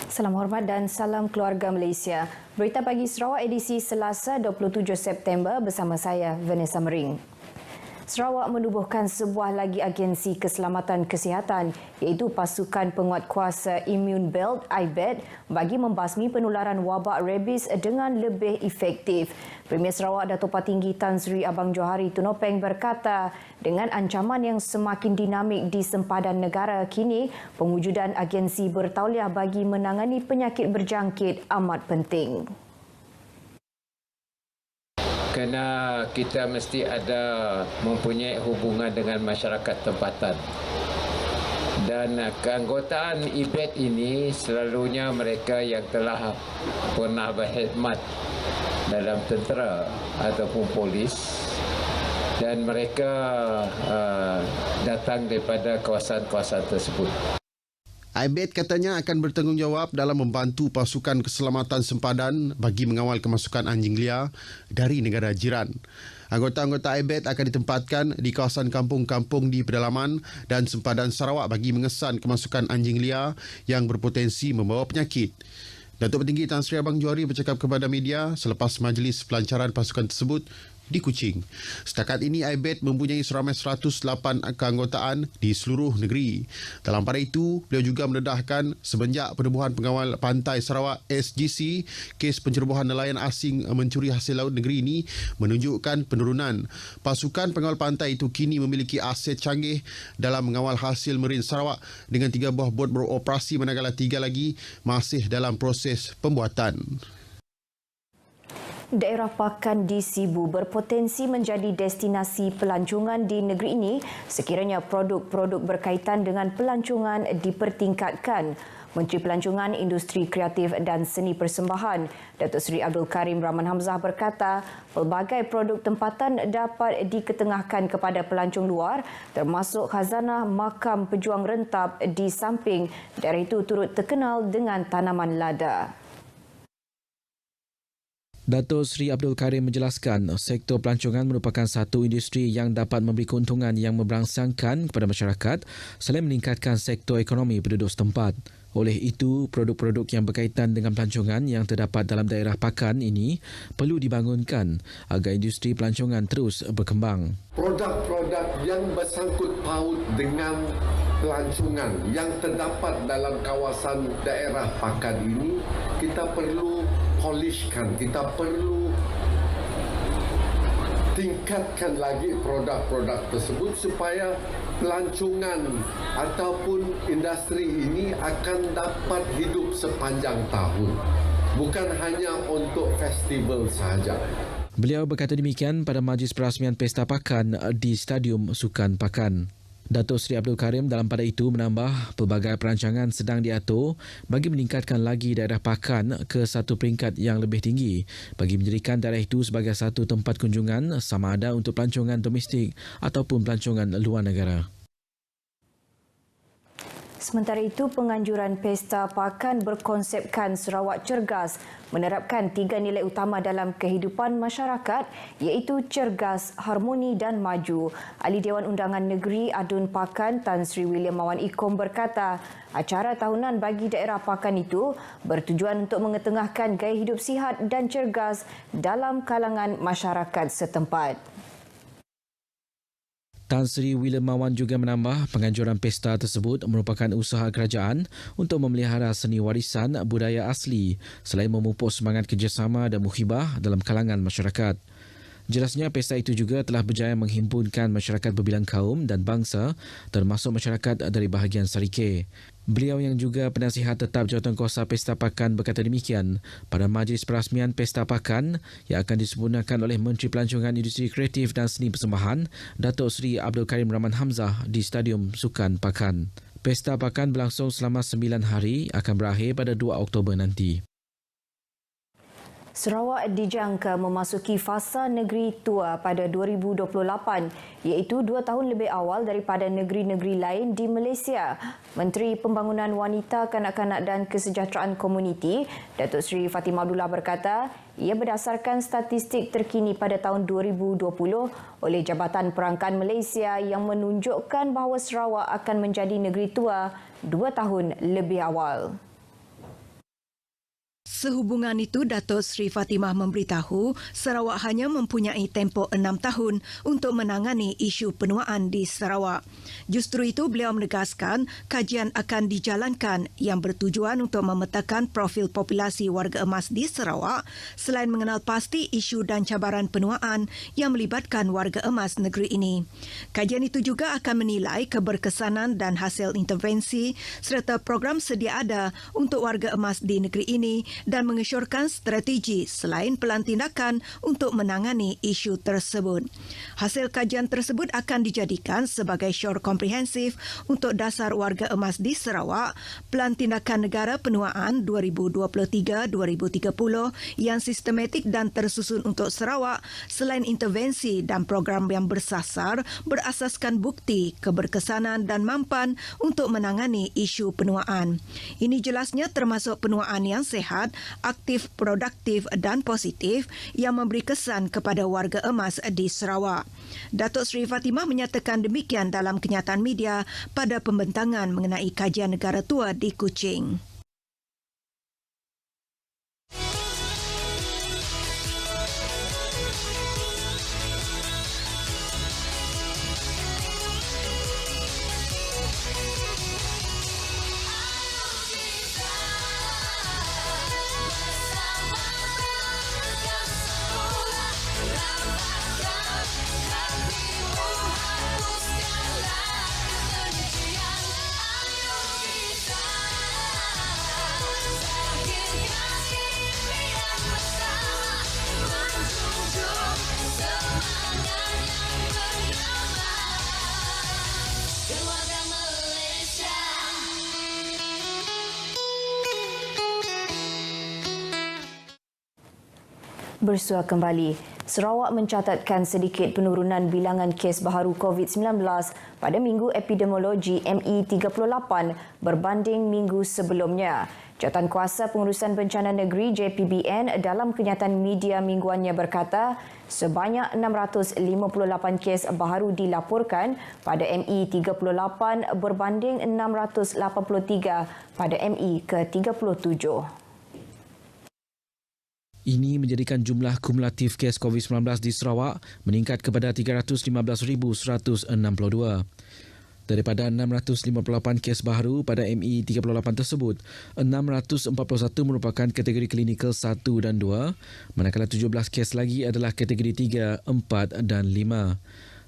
Salam hormat dan salam keluarga Malaysia. Berita Pagi Sarawak edisi Selasa 27 September bersama saya, Vanessa Mering. Sarawak menubuhkan sebuah lagi agensi keselamatan kesihatan iaitu Pasukan Penguat Kuasa Immune Belt (IBET) bagi membasmi penularan wabak rabies dengan lebih efektif. Premier Sarawak Dato' Patinggi Tan Sri Abang Johari Tunopeng berkata, dengan ancaman yang semakin dinamik di sempadan negara kini, pewujudan agensi bertauliah bagi menangani penyakit berjangkit amat penting. Kerana kita mesti ada mempunyai hubungan dengan masyarakat tempatan. Dan keanggotaan IBET ini selalunya mereka yang telah pernah berkhidmat dalam tentera ataupun polis, dan mereka datang daripada kawasan-kawasan tersebut. IBET katanya akan bertanggungjawab dalam membantu pasukan keselamatan sempadan bagi mengawal kemasukan anjing liar dari negara jiran. Anggota-anggota IBET akan ditempatkan di kawasan kampung-kampung di pedalaman dan sempadan Sarawak bagi mengesan kemasukan anjing liar yang berpotensi membawa penyakit. Datuk Petinggi Tan Sri Abang Johari bercakap kepada media selepas majlis pelancaran pasukan tersebut di Kuching. Setakat ini, IBET mempunyai seramai 108 keanggotaan di seluruh negeri. Dalam pada itu, beliau juga mendedahkan semenjak Penubuhan Pengawal Pantai Sarawak SGC, kes pencerobohan nelayan asing mencuri hasil laut negeri ini menunjukkan penurunan. Pasukan Pengawal Pantai itu kini memiliki aset canggih dalam mengawal hasil merin Sarawak dengan 3 buah bot beroperasi manakala 3 lagi masih dalam proses pembuatan. Daerah Pakan di Sibu berpotensi menjadi destinasi pelancongan di negeri ini sekiranya produk-produk berkaitan dengan pelancongan dipertingkatkan. Menteri Pelancongan, Industri Kreatif dan Seni Persembahan, Datuk Seri Abdul Karim Rahman Hamzah berkata, pelbagai produk tempatan dapat diketengahkan kepada pelancong luar termasuk khazanah makam pejuang rentab di samping daerah itu turut terkenal dengan tanaman lada. Dato' Seri Abdul Karim menjelaskan, sektor pelancongan merupakan satu industri yang dapat memberi keuntungan yang memberangsangkan kepada masyarakat selain meningkatkan sektor ekonomi penduduk setempat. Oleh itu, produk-produk yang berkaitan dengan pelancongan yang terdapat dalam daerah pakan ini perlu dibangunkan agar industri pelancongan terus berkembang. Produk-produk yang bersangkut paut dengan pelancongan yang terdapat dalam kawasan daerah pakan ini, kita perlu polishkan, kita perlu tingkatkan lagi produk-produk tersebut supaya pelancongan ataupun industri ini akan dapat hidup sepanjang tahun, bukan hanya untuk festival sahaja. Beliau berkata demikian pada majlis perasmian Pesta Pakan di Stadium Sukan Pakan. Datuk Seri Abdul Karim dalam pada itu menambah pelbagai perancangan sedang diatur bagi meningkatkan lagi daerah pakan ke satu peringkat yang lebih tinggi bagi menjadikan daerah itu sebagai satu tempat kunjungan sama ada untuk pelancongan domestik ataupun pelancongan luar negara. Sementara itu, penganjuran Pesta Pakan berkonsepkan Sarawak cergas menerapkan 3 nilai utama dalam kehidupan masyarakat iaitu cergas, harmoni dan maju. Ahli Dewan Undangan Negeri Adun Pakan Tan Sri William Mawan Ikom berkata, acara tahunan bagi daerah pakan itu bertujuan untuk mengetengahkan gaya hidup sihat dan cergas dalam kalangan masyarakat setempat. Tan Sri William Mawan juga menambah penganjuran pesta tersebut merupakan usaha kerajaan untuk memelihara seni warisan budaya asli selain memupuk semangat kerjasama dan muhibah dalam kalangan masyarakat. Jelasnya pesta itu juga telah berjaya menghimpunkan masyarakat berbilang kaum dan bangsa termasuk masyarakat dari bahagian Sarike. Beliau yang juga penasihat tetap Jawatankuasa Pesta Pakan berkata demikian pada majlis perasmian Pesta Pakan yang akan disempurnakan oleh Menteri Pelancongan, Industri Kreatif dan Seni Persembahan Datuk Seri Abdul Karim Rahman Hamzah di Stadium Sukan Pakan. Pesta Pakan berlangsung selama 9 hari akan berakhir pada 2 Oktober nanti. Sarawak dijangka memasuki fasa negeri tua pada 2028 iaitu 2 tahun lebih awal daripada negeri-negeri lain di Malaysia. Menteri Pembangunan Wanita, Kanak-kanak dan Kesejahteraan Komuniti, Datuk Seri Fatimah Abdullah berkata, ia berdasarkan statistik terkini pada tahun 2020 oleh Jabatan Perangkaan Malaysia yang menunjukkan bahawa Sarawak akan menjadi negeri tua 2 tahun lebih awal. Sehubungan itu, Datuk Seri Fatimah memberitahu Sarawak hanya mempunyai tempoh 6 tahun untuk menangani isu penuaan di Sarawak. Justru itu, beliau menegaskan kajian akan dijalankan yang bertujuan untuk memetakan profil populasi warga emas di Sarawak selain mengenal pasti isu dan cabaran penuaan yang melibatkan warga emas negeri ini. Kajian itu juga akan menilai keberkesanan dan hasil intervensi serta program sedia ada untuk warga emas di negeri ini dan mengesyorkan strategi selain pelan tindakan untuk menangani isu tersebut. Hasil kajian tersebut akan dijadikan sebagai syor komprehensif untuk dasar warga emas di Sarawak, pelan tindakan negara penuaan 2023-2030 yang sistematik dan tersusun untuk Sarawak selain intervensi dan program yang bersasar berasaskan bukti, keberkesanan dan mampan untuk menangani isu penuaan. Ini jelasnya termasuk penuaan yang sehat, aktif, produktif dan positif yang memberi kesan kepada warga emas di Sarawak. Datuk Seri Fatimah menyatakan demikian dalam kenyataan media pada pembentangan mengenai kajian negara tua di Kuching. Bersua kembali, Sarawak mencatatkan sedikit penurunan bilangan kes baharu COVID-19 pada Minggu Epidemiologi ME38 berbanding minggu sebelumnya. Jawatankuasa Pengurusan Bencana Negeri JPBN dalam kenyataan media mingguannya berkata, sebanyak 658 kes baharu dilaporkan pada ME38 berbanding 683 pada ME ke-37. Ini menjadikan jumlah kumulatif kes COVID-19 di Sarawak meningkat kepada 315,162. Daripada 658 kes baharu pada ME38 tersebut, 641 merupakan kategori klinikal 1 dan 2, manakala 17 kes lagi adalah kategori 3, 4 dan 5.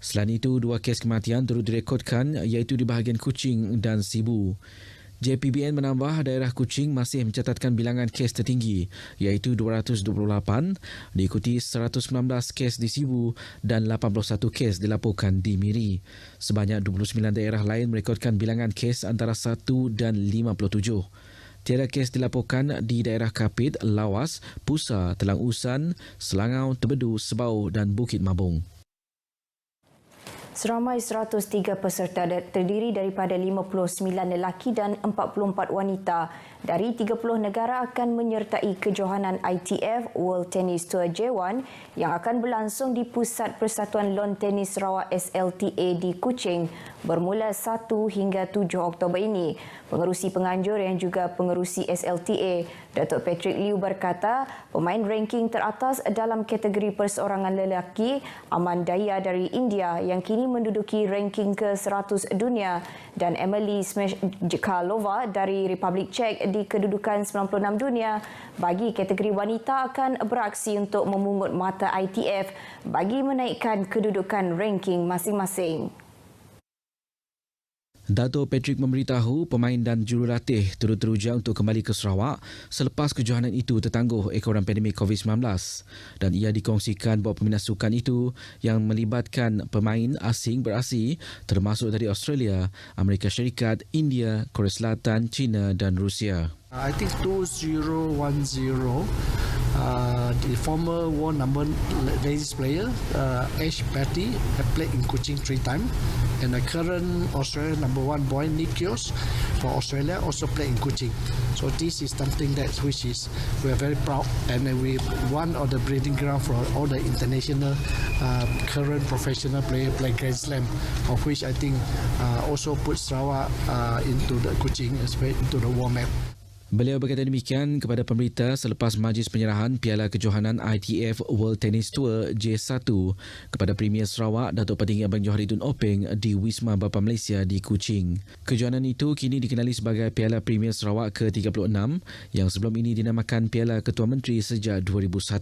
Selain itu, 2 kes kematian turut direkodkan iaitu di bahagian Kuching dan Sibu. JPBN menambah daerah Kuching masih mencatatkan bilangan kes tertinggi iaitu 228, diikuti 119 kes di Sibu dan 81 kes dilaporkan di Miri. Sebanyak 29 daerah lain merekodkan bilangan kes antara 1 dan 57. Tiada kes dilaporkan di daerah Kapit, Lawas, Pusa, Telang Usan, Selangau, Tebedu, Sebau dan Bukit Mabung. Seramai 103 peserta terdiri daripada 59 lelaki dan 44 wanita dari 30 negara akan menyertai kejohanan ITF World Tennis Tour J1 yang akan berlangsung di Pusat Persatuan Lawn Tenis Sarawak SLTA di Kuching bermula 1 hingga 7 Oktober ini. Pengerusi penganjur yang juga pengerusi SLTA, Datuk Patrick Liu berkata, pemain ranking teratas dalam kategori perseorangan lelaki, Aman Daya dari India yang kini menduduki ranking ke-100 dunia dan Emily Smejkalova dari Republik Czech di kedudukan 96 dunia bagi kategori wanita akan beraksi untuk memungut mata ITF bagi menaikkan kedudukan ranking masing-masing. Dato' Patrick memberitahu pemain dan jurulatih turut teruja untuk kembali ke Sarawak selepas kejohanan itu tertangguh ekoran pandemik COVID-19 dan ia dikongsikan bahawa peminat sukan itu yang melibatkan pemain asing berasi termasuk dari Australia, Amerika Syarikat, India, Korea Selatan, China dan Rusia. I think 2010, the former world number ladies player, Ash Patty, had played in Kuching 3 times, and the current Australian number 1 boy, Nick Kyrgios, for Australia also played in Kuching. So this is something that which is we are very proud, and we one of the breeding ground for all the international current professional player play Grand Slam, of which I think also puts Sarawak into the Kuching, into the world map. Beliau berkata demikian kepada pemberita selepas majlis penyerahan Piala Kejohanan ITF World Tennis Tour J1 kepada Premier Sarawak Datuk Petinggi Abang Johari Tun Openg di Wisma Bapa Malaysia di Kuching. Kejohanan itu kini dikenali sebagai Piala Premier Sarawak ke-36 yang sebelum ini dinamakan Piala Ketua Menteri sejak 2001.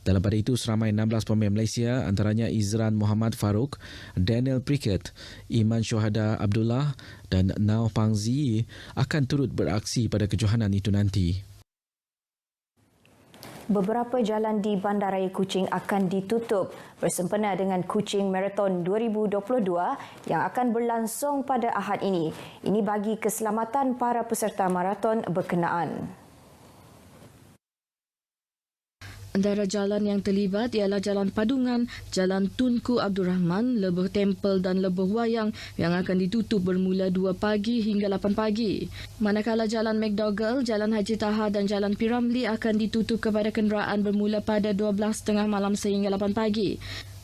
Dalam pada itu, seramai 16 pemain Malaysia antaranya Izran Muhammad Farouk, Daniel Prickett, Iman Syuhada Abdullah dan Nau Pangzi akan turut beraksi pada kejohanan itu nanti. Beberapa jalan di Bandaraya Kuching akan ditutup bersempena dengan Kuching Marathon 2022 yang akan berlangsung pada Ahad ini. Ini bagi keselamatan para peserta maraton berkenaan. Antara jalan yang terlibat ialah Jalan Padungan, Jalan Tunku Abdul Rahman, Lebah Tempel dan Lebah Wayang yang akan ditutup bermula 2 pagi hingga 8 pagi. Manakala Jalan McDougall, Jalan Haji Taha dan Jalan P. Ramlee akan ditutup kepada kenderaan bermula pada 12.30 malam sehingga 8 pagi.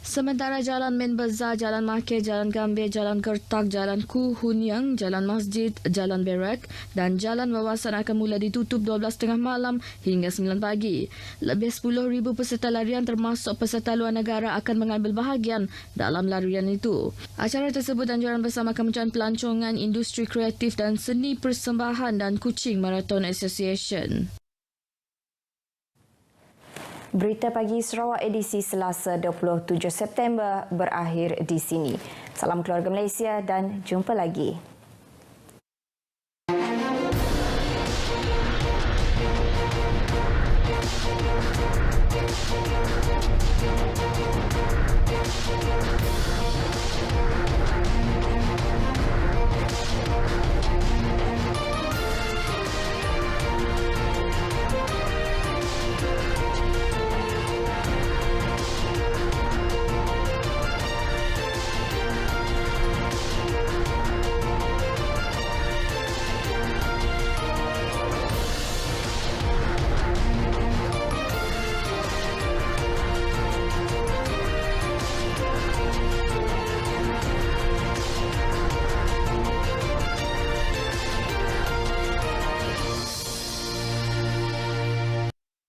Sementara Jalan Main Bazaar, Jalan Market, Jalan Gambir, Jalan Kertak, Jalan Ku Hunyang, Jalan Masjid, Jalan Berak dan Jalan Wawasan akan mula ditutup 12.30 malam hingga 9 pagi. Lebih 10,000 peserta larian termasuk peserta luar negara akan mengambil bahagian dalam larian itu. Acara tersebut anjuran bersama Kementerian Pelancongan, Industri Kreatif dan Seni Persembahan dan Kuching Marathon Association. Berita Pagi Sarawak edisi Selasa 27 September berakhir di sini. Salam keluarga Malaysia dan jumpa lagi.